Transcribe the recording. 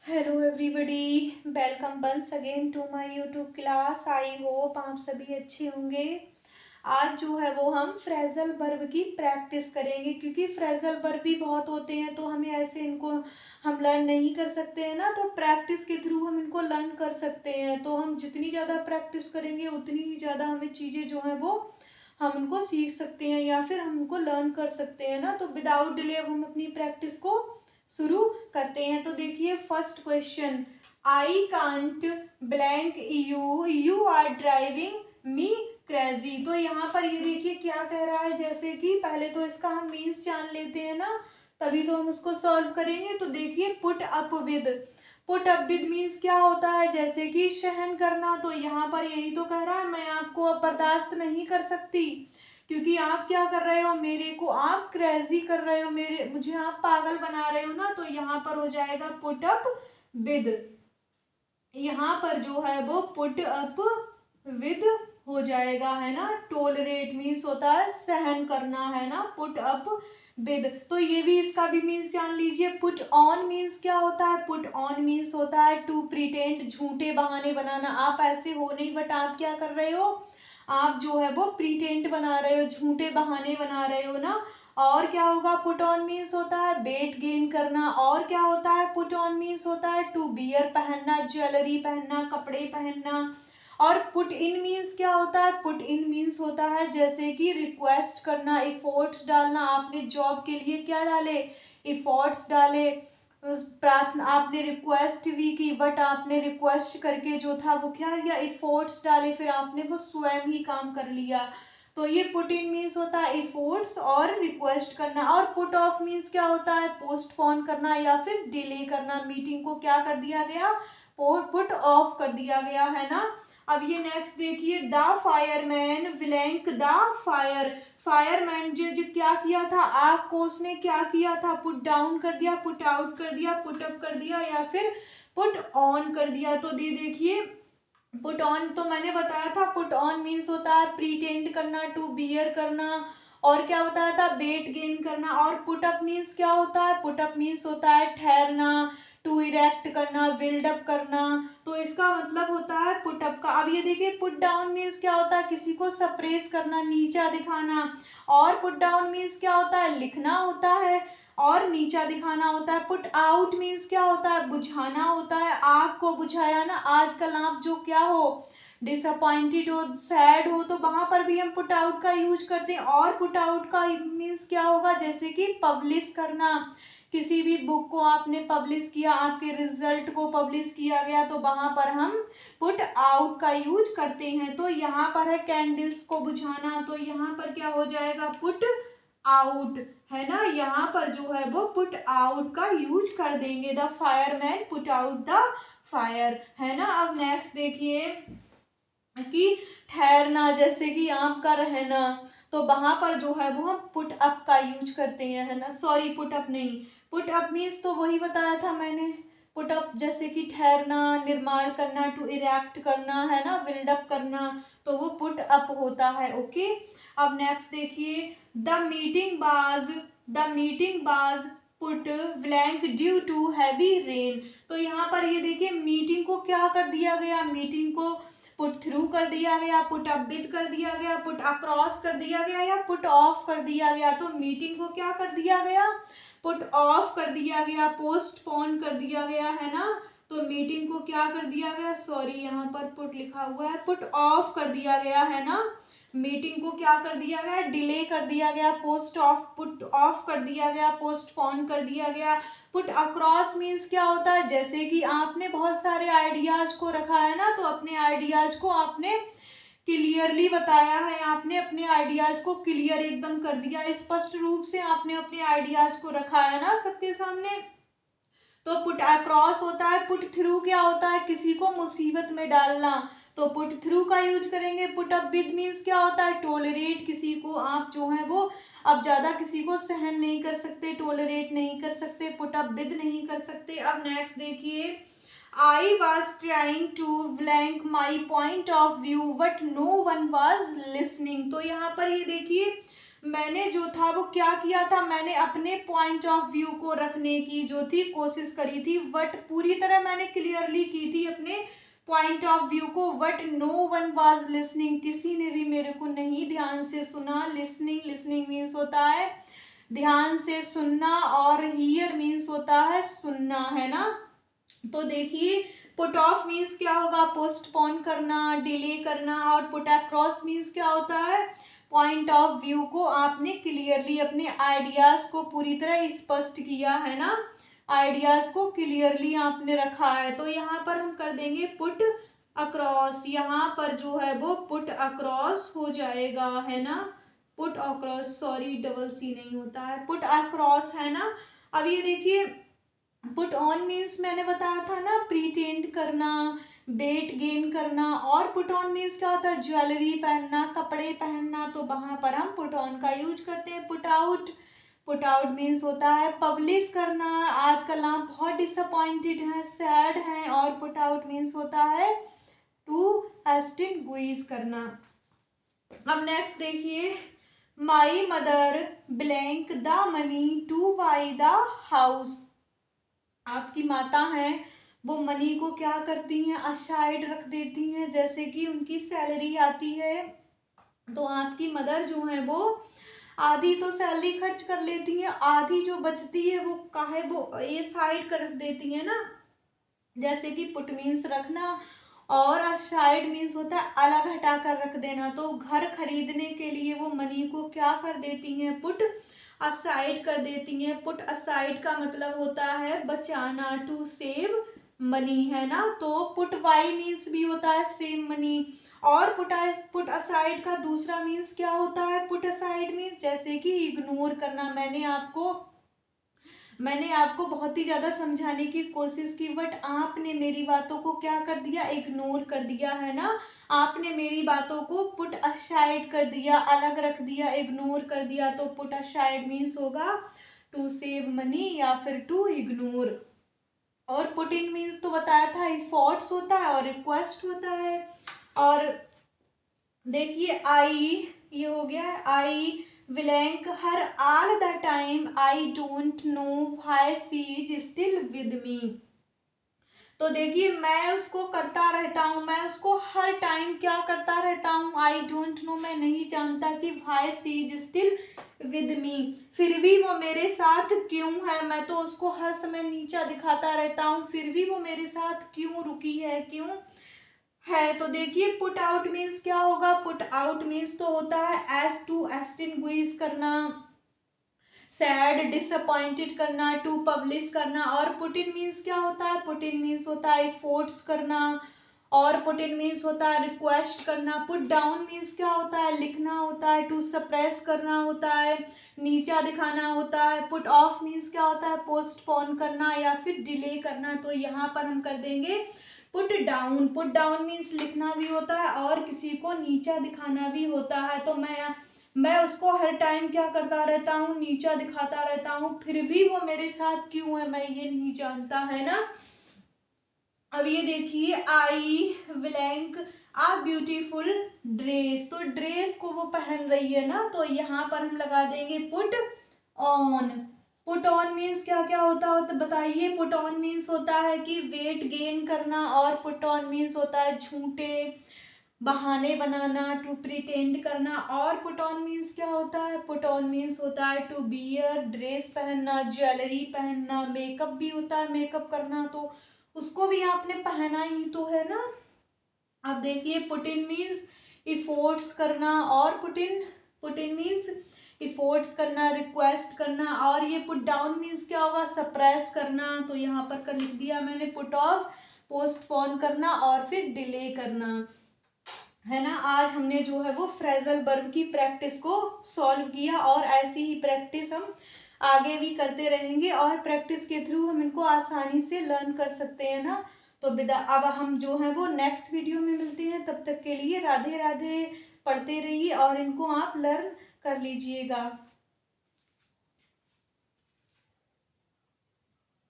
Hello everybody, welcome once again to my YouTube class. I hope आप सभी अच्छे होंगे। आज जो है वो हम फ्रेजल वर्ब की प्रैक्टिस करेंगे, क्योंकि फ्रेजल वर्ब भी बहुत होते हैं तो हमें ऐसे इनको हम लर्न नहीं कर सकते हैं ना। तो प्रैक्टिस के थ्रू हम इनको लर्न कर सकते हैं। तो हम जितनी ज़्यादा प्रैक्टिस करेंगे उतनी ही ज़्यादा हमें चीज़ें जो है वो हम उनको सीख सकते हैं या फिर हम उनको लर्न कर सकते हैं ना। तो विदाउट डिले अब हम अपनी प्रैक्टिस को शुरू करते हैं। तो देखिए first question, I can't blank you, you are driving me crazy. तो यहाँ पर ये देखिए क्या कह रहा है, जैसे कि पहले तो इसका हम मीन्स जान लेते हैं ना, तभी तो हम उसको सॉल्व करेंगे। तो देखिए put up with, put up with means क्या होता है, जैसे कि सहन करना। तो यहाँ पर यही तो कह रहा है, मैं आपको अब बर्दाश्त नहीं कर सकती क्योंकि आप क्या कर रहे हो, मेरे को आप क्रेजी कर रहे हो, मुझे आप पागल बना रहे हो ना। तो यहाँ पर हो जाएगा पुट अप विद। यहाँ पर जो है वो पुट अप विद हो जाएगा, है ना। टोलरेट मीन्स होता है सहन करना, है ना, पुट अप विद। तो ये भी इसका भी मीन्स जान लीजिए। पुट ऑन मीन्स क्या होता है, पुट ऑन मीन्स होता है टू प्रिटेंड, झूठे बहाने बनाना। आप ऐसे हो नहीं बट आप क्या कर रहे हो, आप जो है वो प्रिटेंड बना रहे हो, झूठे बहाने बना रहे हो ना। और क्या होगा, पुट ऑन मीन्स होता है वेट गेन करना। और क्या होता है, पुट ऑन मीन्स होता है टू बियर, पहनना, ज्वेलरी पहनना, कपड़े पहनना। और पुट इन मीन्स क्या होता है, पुट इन मीन्स होता है जैसे कि रिक्वेस्ट करना, इफोर्ट्स डालना। आपने जॉब के लिए क्या डाले, इफोर्ट्स डाले, प्रार्थना, आपने रिक्वेस्ट भी की बट आपने रिक्वेस्ट करके जो था वो क्या किया, इफोर्ट्स डाले, फिर आपने वो स्वयं ही काम कर लिया। तो ये पुट इन मीन्स होता है इफोर्ट्स और रिक्वेस्ट करना। और पुट ऑफ मीन्स क्या होता है, पोस्टपोन करना या फिर डिले करना। मीटिंग को क्या कर दिया गया, पुट ऑफ कर दिया गया, है ना। अब ये नेक्स्ट देखिए, the fireman blank the fire. Fireman जो क्या किया था, आग को उसने क्या किया था, पुट डाउन कर दिया, पुट आउट कर दिया, पुट अप कर दिया या फिर पुट ऑन कर दिया। तो देखिए पुट ऑन तो मैंने बताया था, पुट ऑन मीन्स होता है प्रीटेंड करना, टू बियर करना। और क्या बताया था, वेट गेन करना। और पुट अप मीन्स क्या होता है, पुट अप मीन्स होता है ठहरना, टू इरेक्ट करना, बिल्ड अप करना। तो इसका मतलब होता है पुट अप का। अब ये देखिए पुट डाउन मीन्स क्या होता है, किसी को सप्रेस करना, नीचा दिखाना। और पुट डाउन मीन्स क्या होता है, लिखना होता है और नीचा दिखाना होता है। पुट आउट मीन्स क्या होता है, बुझाना होता है, आग को बुझाया ना। आजकल आप जो क्या हो, डिसअपॉइंटेड हो, सैड हो, तो वहां पर भी हम पुट आउट का यूज करते हैं। और पुट आउट का मीन्स क्या होगा, जैसे कि पब्लिश करना, किसी भी बुक को आपने पब्लिश किया, आपके रिजल्ट को पब्लिश किया गया, तो वहां पर हम पुट आउट का यूज करते हैं। तो यहाँ पर है कैंडल्स को बुझाना, तो यहाँ पर क्या हो जाएगा, पुट आउट, है ना। यहाँ पर जो है वो पुट आउट का यूज कर देंगे, the fireman put out the fire, है ना। अब नेक्स्ट देखिए कि ठहरना, जैसे कि आपका रहना, तो वहां पर जो है वो हम पुट अप का यूज करते हैं, है ना। सॉरी पुट अप नहीं, पुट अप मीन्स तो वही बताया था मैंने, पुट अप जैसे कि ठहरना, निर्माण करना, टू इरेक्ट करना, है ना, बिल्डअप करना, तो वो पुट अप होता है। ओके। अब नेक्स्ट देखिए, the meeting was put blank due to heavy rain. तो यहाँ पर ये देखिए मीटिंग को क्या कर दिया गया, मीटिंग को पुट थ्रू कर दिया गया, पुट अप विद कर दिया गया, पुट अक्रॉस कर दिया गया या पुट ऑफ कर दिया गया। तो मीटिंग को क्या कर दिया गया, पुट ऑफ कर दिया गया, पोस्टपोन कर दिया गया, है ना। तो मीटिंग को क्या कर दिया गया, सॉरी यहाँ पर पुट लिखा हुआ है, पुट ऑफ कर दिया गया, है ना। मीटिंग को क्या कर दिया गया, डिले कर दिया गया, पुट ऑफ कर दिया गया, पोस्टपोन कर दिया गया। पुट अक्रॉस मीन्स क्या होता है, जैसे कि आपने बहुत सारे आइडियाज को रखा है ना, तो अपने आइडियाज को आपने क्लियरली बताया है, आपने अपने आइडियाज को क्लियर एकदम कर दिया, स्पष्ट रूप से आपने अपने आइडियाज को रखा है ना सबके सामने। तो पुट अक्रॉस होता है। पुट थ्रू क्या होता है, किसी को मुसीबत में डालना, तो पुट थ्रू का यूज करेंगे। पुट अप विद मीन्स क्या होता है, टोलरेट, किसी को आप जो है वो अब ज्यादा किसी को सहन नहीं कर सकते, टोलरेट नहीं कर सकते, पुट अप विद नहीं कर सकते। अब नेक्स्ट देखिए, I was trying to blank my point of view but no one was listening. तो यहाँ पर ये देखिए मैंने जो था वो क्या किया था, मैंने अपने पॉइंट ऑफ व्यू को रखने की जो थी कोशिश करी थी, बट पूरी तरह मैंने क्लियरली की थी अपने पॉइंट ऑफ व्यू को, but no one was listening, किसी ने भी मेरे को नहीं ध्यान से सुना। लिसनिंग मीन्स होता है ध्यान से सुनना, और हियर मीन्स होता है सुनना, है ना। तो देखिए पुट ऑफ मीन्स क्या होगा, पोस्टपोन करना, डिले करना, और पुट अक्रॉस मीन्स क्या होता है, पॉइंट ऑफ व्यू को आपने क्लियरली अपने आइडियाज को पूरी तरह स्पष्ट किया, है ना, आइडियाज को क्लियरली आपने रखा है। तो यहाँ पर हम कर देंगे पुट अक्रॉस, यहाँ पर जो है वो पुट अक्रॉस हो जाएगा, है ना, put across, sorry double C नहीं होता है, पुट अक्रॉस, है ना। अब ये देखिए पुट ऑन मीन्स मैंने बताया था ना, प्रीटेंड करना, वेट गेन करना, और पुट ऑन मीन्स क्या होता है, ज्वेलरी पहनना, कपड़े पहनना, तो वहां पर हम पुट ऑन का यूज करते हैं। पुट आउट मीन्स होता है पब्लिश करना, आजकल आप बहुत डिसअपॉइंटेड हैं, सैड हैं, और पुट आउट मीन्स होता है टू एक्सटिंग्विश करना। अब नेक्स्ट देखिए, my mother blank the money two by the house, आपकी माता हैं वो मनी को क्या करती हैं, असाइड रख देती हैं, जैसे कि उनकी सैलरी आती है तो आपकी मदर जो है वो आधी तो सैलरी खर्च कर लेती हैं, आधी जो बचती है वो काहे वो ये साइड कर रख देती है ना, जैसे कि पुट मीन्स रखना, और असाइड मीन्स होता है अलग हटा कर रख देना। तो घर खरीदने के लिए वो मनी को क्या कर देती हैं, पुट असाइड कर देती हैं। पुट असाइड का मतलब होता है बचाना, टू सेव मनी, है ना। तो पुट बाई मीन्स भी होता है सेव मनी, और पुट असाइड का दूसरा मीन्स क्या होता है, पुट असाइड मीन्स जैसे कि इग्नोर करना। मैंने आपको बहुत ही ज़्यादा समझाने की कोशिश की, बट आपने मेरी बातों को क्या कर दिया, इग्नोर कर दिया, है ना। आपने मेरी बातों को पुट असाइड कर दिया, अलग रख दिया, इग्नोर कर दिया। तो पुट असाइड मीन्स होगा टू सेव मनी या फिर टू इग्नोर। और पुट इन मीन्स तो बताया था एफर्ट्स होता है और रिक्वेस्ट होता है। और देखिए आई, ये हो गया आई blank her all the time, I don't know why she is still with me. तो देखिए मैं उसको करता रहता हूँ, मैं उसको हर टाइम क्या करता रहता हूँ, आई डोंट नो, मैं नहीं जानता कि why she is still with me, फिर भी वो मेरे साथ क्यों है, मैं तो उसको हर समय नीचा दिखाता रहता हूँ, फिर भी वो मेरे साथ क्यों रुकी है, क्यों है। तो देखिए पुट आउट मीन्स क्या होगा, पुट आउट मीन्स तो होता है एज टू एक्सटिंग्विश करना, सैड डिसअपॉइंटेड करना, टू पब्लिश करना। और पुट इन मीन्स क्या होता है, पुट इन मीन्स होता है फोर्स करना, और पुट इन मीन्स होता है रिक्वेस्ट करना। पुट डाउन मीन्स क्या होता है, लिखना होता है, टू सप्रेस करना होता है, नीचा दिखाना होता है। पुट ऑफ मीन्स क्या होता है, पोस्टपोन करना या फिर डिले करना। तो यहाँ पर हम कर देंगे put down. Put down means लिखना भी होता है और किसी को नीचा दिखाना भी होता है। तो मैं उसको हर टाइम क्या करता रहता हूँ, नीचा दिखाता रहता हूँ, फिर भी वो मेरे साथ क्यों है मैं ये नहीं जानता, है ना। अब ये देखिए I blank a beautiful dress, तो ड्रेस को वो पहन रही है ना, तो यहाँ पर हम लगा देंगे put on. Put on means क्या क्या होता है बताइए। पुट ऑन मीन्स होता है कि वेट गेन करना, और पुट ऑन मीन्स होता है झूठे बहाने बनाना, टू प्रिटेंड करना। और पुट ऑन मीन्स क्या होता है, पुट ऑन मीन्स होता है टू बियर, ड्रेस पहनना, ज्वेलरी पहनना, मेकअप भी होता है मेकअप करना, तो उसको भी आपने पहना ही तो है ना। अब देखिए पुट इन मीन्स इफोर्ट्स करना, और पुट इन मीन्स इफोर्ट्स करना, रिक्वेस्ट करना। और ये पुट डाउन मीन्स क्या होगा, सप्रेस करना, तो यहाँ पर कर लिख दिया मैंने पुट ऑफ, पोस्टपोन करना और फिर डिले करना, है ना। आज हमने जो है वो फ्रेजल वर्ब की प्रैक्टिस को सॉल्व किया, और ऐसी ही प्रैक्टिस हम आगे भी करते रहेंगे, और प्रैक्टिस के थ्रू हम इनको आसानी से लर्न कर सकते हैं ना। तो विदा, अब हम जो है वो नेक्स्ट वीडियो में मिलते हैं, तब तक के लिए राधे राधे, पढ़ते रहिए और इनको आप लर्न कर लीजिएगा।